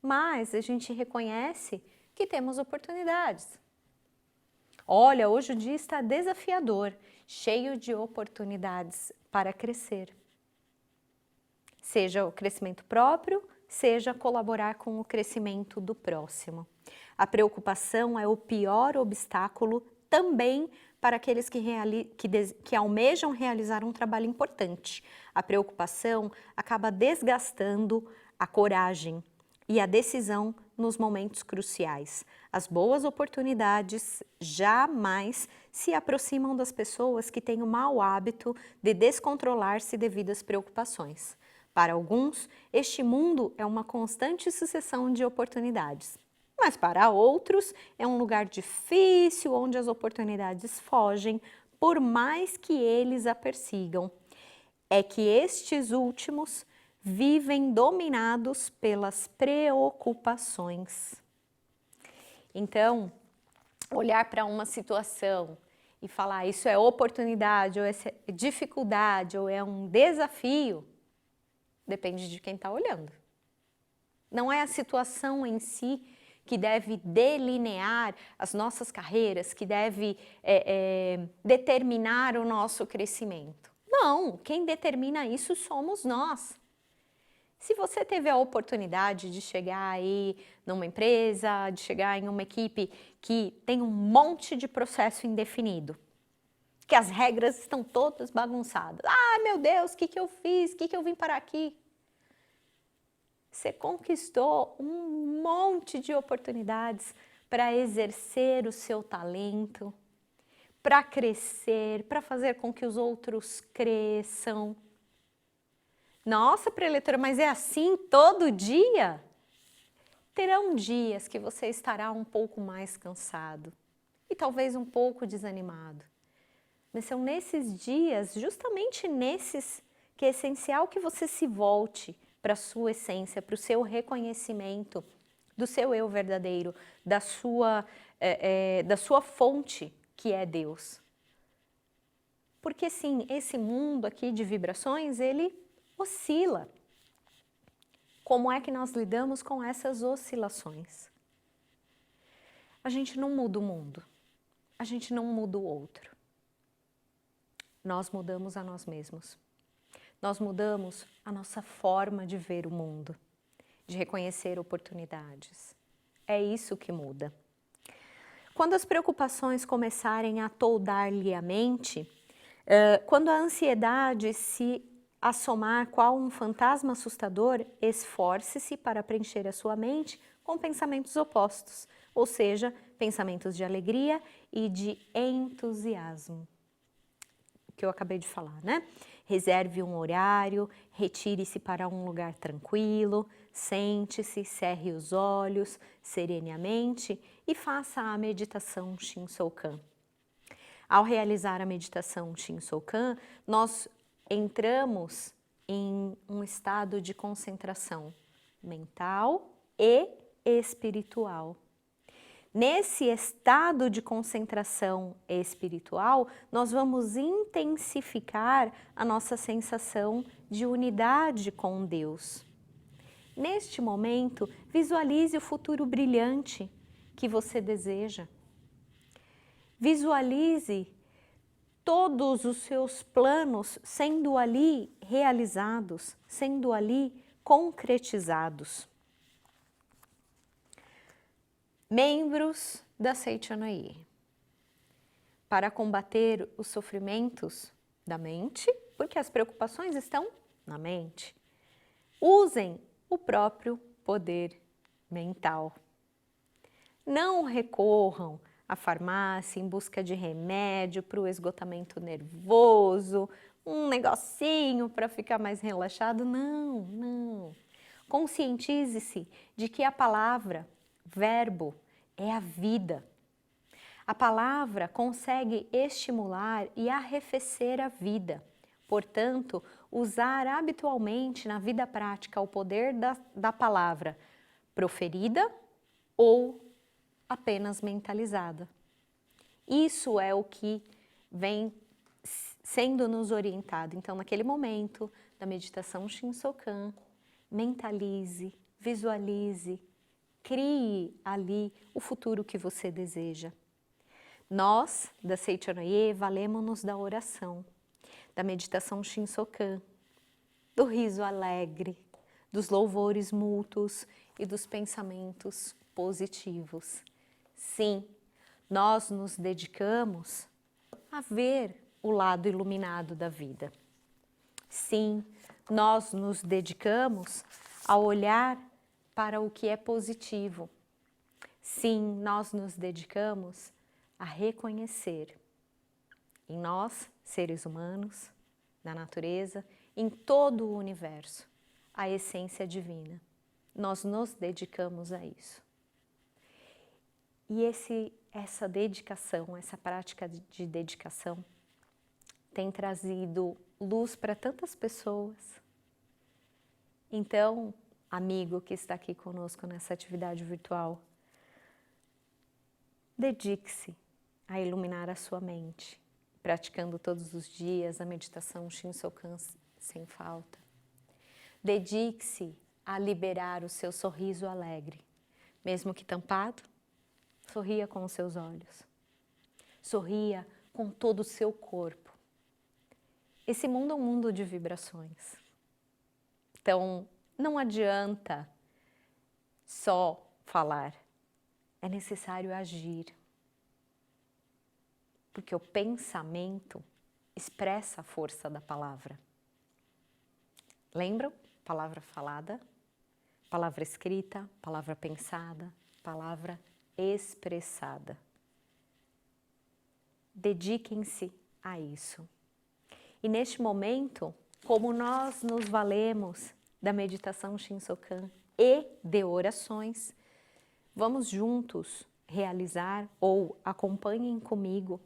Mas a gente reconhece que temos oportunidades. Olha, hoje o dia está desafiador, cheio de oportunidades para crescer. Seja o crescimento próprio, seja colaborar com o crescimento do próximo. A preocupação é o pior obstáculo também para aqueles que almejam realizar um trabalho importante. A preocupação acaba desgastando a coragem e a decisão nos momentos cruciais. As boas oportunidades jamais se aproximam das pessoas que têm o mau hábito de descontrolar-se devido às preocupações. Para alguns, este mundo é uma constante sucessão de oportunidades. Mas para outros, é um lugar difícil onde as oportunidades fogem, por mais que eles a persigam. É que estes últimos vivem dominados pelas preocupações. Então, olhar para uma situação e falar isso é oportunidade, ou é dificuldade, ou é um desafio, depende de quem está olhando. Não é a situação em si que deve delinear as nossas carreiras, que deve determinar o nosso crescimento. Não, quem determina isso somos nós. Se você teve a oportunidade de chegar aí numa empresa, de chegar em uma equipe que tem um monte de processo indefinido, que as regras estão todas bagunçadas. Meu Deus, o que eu fiz? O que eu vim parar aqui? Você conquistou um monte de oportunidades para exercer o seu talento, para crescer, para fazer com que os outros cresçam. Nossa, preletora, mas é assim todo dia? Terão dias que você estará um pouco mais cansado e talvez um pouco desanimado. Mas são nesses dias, justamente nesses, que é essencial que você se volte para a sua essência, para o seu reconhecimento do seu eu verdadeiro, da sua fonte, que é Deus. Porque sim, esse mundo aqui de vibrações, ele oscila. Como é que nós lidamos com essas oscilações? A gente não muda o mundo, a gente não muda o outro. Nós mudamos a nós mesmos. Nós mudamos a nossa forma de ver o mundo, de reconhecer oportunidades. É isso que muda. Quando as preocupações começarem a toldar-lhe a mente, quando a ansiedade se assomar qual um fantasma assustador, esforce-se para preencher a sua mente com pensamentos opostos, ou seja, pensamentos de alegria e de entusiasmo. O que eu acabei de falar, né? Reserve um horário, retire-se para um lugar tranquilo, sente-se, cerre os olhos serenamente e faça a meditação Shin-Sokan. Ao realizar a meditação Shin-Sokan, nós entramos em um estado de concentração mental e espiritual. Nesse estado de concentração espiritual, nós vamos intensificar a nossa sensação de unidade com Deus. Neste momento, visualize o futuro brilhante que você deseja. Visualize todos os seus planos sendo ali realizados, sendo ali concretizados. Membros da Seichonoye, para combater os sofrimentos da mente, porque as preocupações estão na mente, usem o próprio poder mental. Não recorram à farmácia em busca de remédio para o esgotamento nervoso, um negocinho para ficar mais relaxado. Não, não. Conscientize-se de que a palavra, verbo, é a vida. A palavra consegue estimular e arrefecer a vida. Portanto, usar habitualmente na vida prática o poder da palavra proferida ou apenas mentalizada. Isso é o que vem sendo nos orientado. Então, naquele momento da meditação Shin-Sokan, mentalize, visualize, crie ali o futuro que você deseja. Nós, da Seichonoye, valemos-nos da oração, da meditação Shin-Sokan, do riso alegre, dos louvores mútuos e dos pensamentos positivos. Sim, nós nos dedicamos a ver o lado iluminado da vida. Sim, nós nos dedicamos a olhar para o que é positivo. Sim, nós nos dedicamos a reconhecer em nós, seres humanos, na natureza, em todo o universo, a essência divina. Nós nos dedicamos a isso. E essa dedicação, essa prática de dedicação tem trazido luz para tantas pessoas. Então, amigo que está aqui conosco nessa atividade virtual, dedique-se a iluminar a sua mente, praticando todos os dias a meditação Shin-Sokan sem falta. Dedique-se a liberar o seu sorriso alegre, mesmo que tampado. Sorria com os seus olhos. Sorria com todo o seu corpo. Esse mundo é um mundo de vibrações. Então, não adianta só falar. É necessário agir. Porque o pensamento expressa a força da palavra. Lembram? Palavra falada, palavra escrita, palavra pensada, palavra expressada. Dediquem-se a isso. E neste momento, como nós nos valemos da meditação Shin-Sokan e de orações, vamos juntos realizar ou acompanhem comigo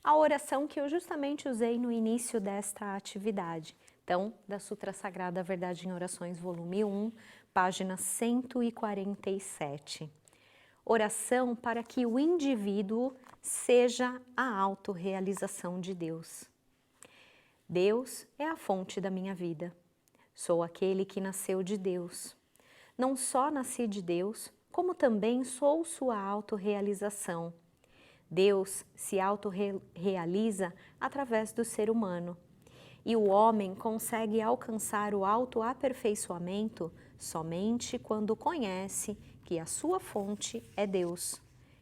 a oração que eu justamente usei no início desta atividade. Então, da Sutra Sagrada Verdade em Orações, volume 1, página 147. Oração para que o indivíduo seja a autorrealização de Deus. Deus é a fonte da minha vida. Sou aquele que nasceu de Deus. Não só nasci de Deus, como também sou sua autorrealização. Deus se autorrealiza através do ser humano. E o homem consegue alcançar o autoaperfeiçoamento somente quando conhece que a sua fonte é Deus,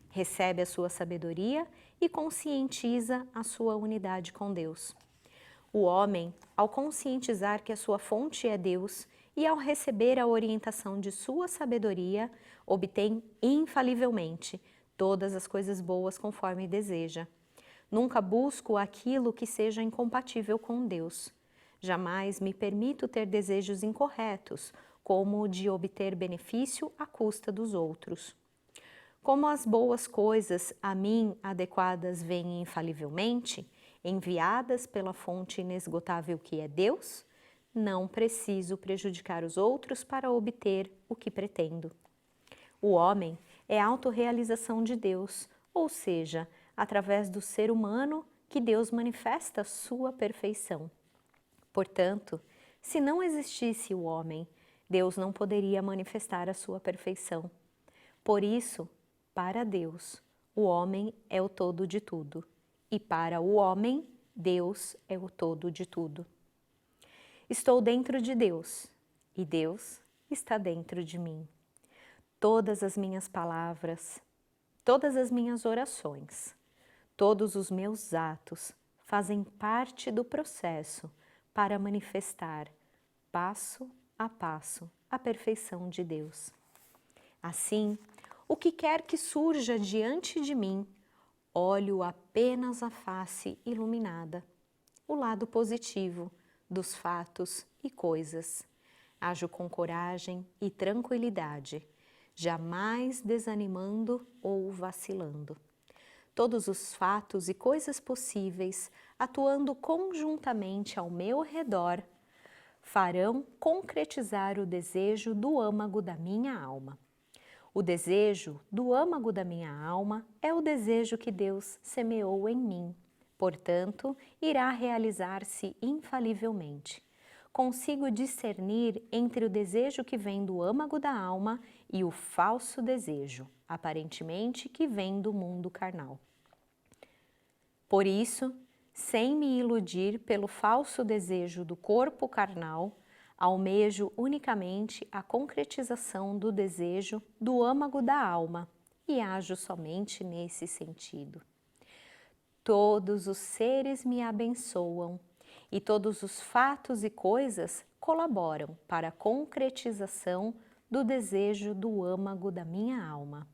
recebe a sua sabedoria e conscientiza a sua unidade com Deus. O homem, ao conscientizar que a sua fonte é Deus e ao receber a orientação de sua sabedoria, obtém infalivelmente todas as coisas boas conforme deseja. Nunca busco aquilo que seja incompatível com Deus. Jamais me permito ter desejos incorretos, como o de obter benefício à custa dos outros. Como as boas coisas a mim adequadas vêm infalivelmente, enviadas pela fonte inesgotável que é Deus, não preciso prejudicar os outros para obter o que pretendo. O homem é a autorrealização de Deus, ou seja, através do ser humano que Deus manifesta sua perfeição. Portanto, se não existisse o homem, Deus não poderia manifestar a sua perfeição. Por isso, para Deus, o homem é o todo de tudo, e para o homem, Deus é o todo de tudo. Estou dentro de Deus, e Deus está dentro de mim. Todas as minhas palavras, todas as minhas orações, todos os meus atos fazem parte do processo para manifestar, passo a passo, a perfeição de Deus. Assim, o que quer que surja diante de mim, olho apenas a face iluminada, o lado positivo dos fatos e coisas. Ajo com coragem e tranquilidade, jamais desanimando ou vacilando. Todos os fatos e coisas possíveis, atuando conjuntamente ao meu redor, farão concretizar o desejo do âmago da minha alma. O desejo do âmago da minha alma é o desejo que Deus semeou em mim, portanto, irá realizar-se infalivelmente. Consigo discernir entre o desejo que vem do âmago da alma e o falso desejo, aparentemente que vem do mundo carnal. Por isso, sem me iludir pelo falso desejo do corpo carnal, almejo unicamente a concretização do desejo do âmago da alma e ajo somente nesse sentido. Todos os seres me abençoam e todos os fatos e coisas colaboram para a concretização do desejo do âmago da minha alma.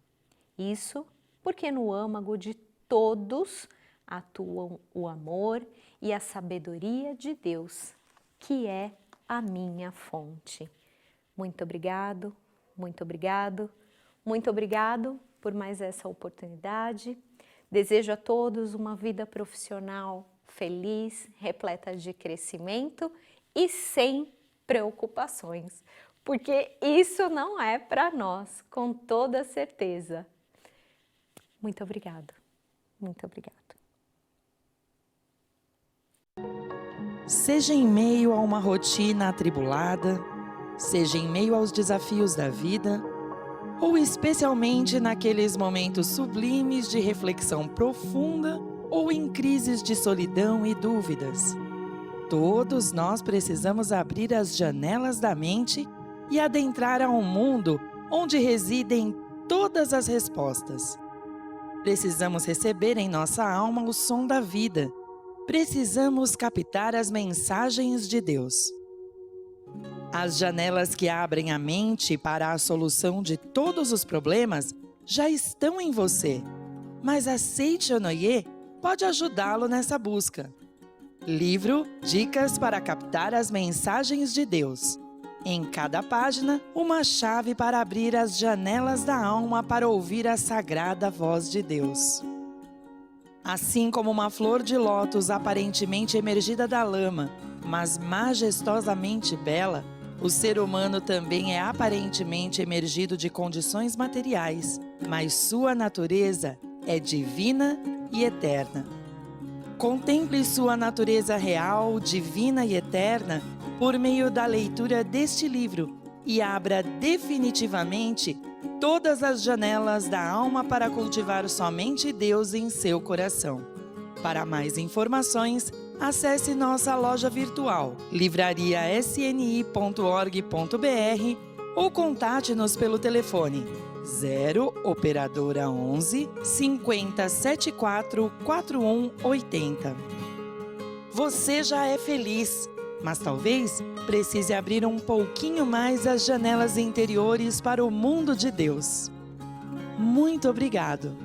Isso porque no âmago de todos atuam o amor e a sabedoria de Deus, que é a minha fonte. Muito obrigado, muito obrigado, muito obrigado por mais essa oportunidade. Desejo a todos uma vida profissional feliz, repleta de crescimento e sem preocupações, porque isso não é para nós, com toda certeza. Muito obrigado, muito obrigado. Seja em meio a uma rotina atribulada, seja em meio aos desafios da vida, ou especialmente naqueles momentos sublimes de reflexão profunda ou em crises de solidão e dúvidas, todos nós precisamos abrir as janelas da mente e adentrar a um mundo onde residem todas as respostas. Precisamos receber em nossa alma o som da vida. Precisamos captar as mensagens de Deus. As janelas que abrem a mente para a solução de todos os problemas já estão em você, mas a Seichonoye pode ajudá-lo nessa busca. Livro Dicas para captar as mensagens de Deus. Em cada página, uma chave para abrir as janelas da alma para ouvir a sagrada voz de Deus. Assim como uma flor de lótus aparentemente emergida da lama, mas majestosamente bela, o ser humano também é aparentemente emergido de condições materiais, mas sua natureza é divina e eterna. Contemple sua natureza real, divina e eterna por meio da leitura deste livro e abra definitivamente todas as janelas da alma para cultivar somente Deus em seu coração. Para mais informações, acesse nossa loja virtual livrariasni.org.br ou contate-nos pelo telefone 0 operadora 11 50 74 41 80. Você já é feliz, mas talvez precise abrir um pouquinho mais as janelas interiores para o mundo de Deus. Muito obrigado!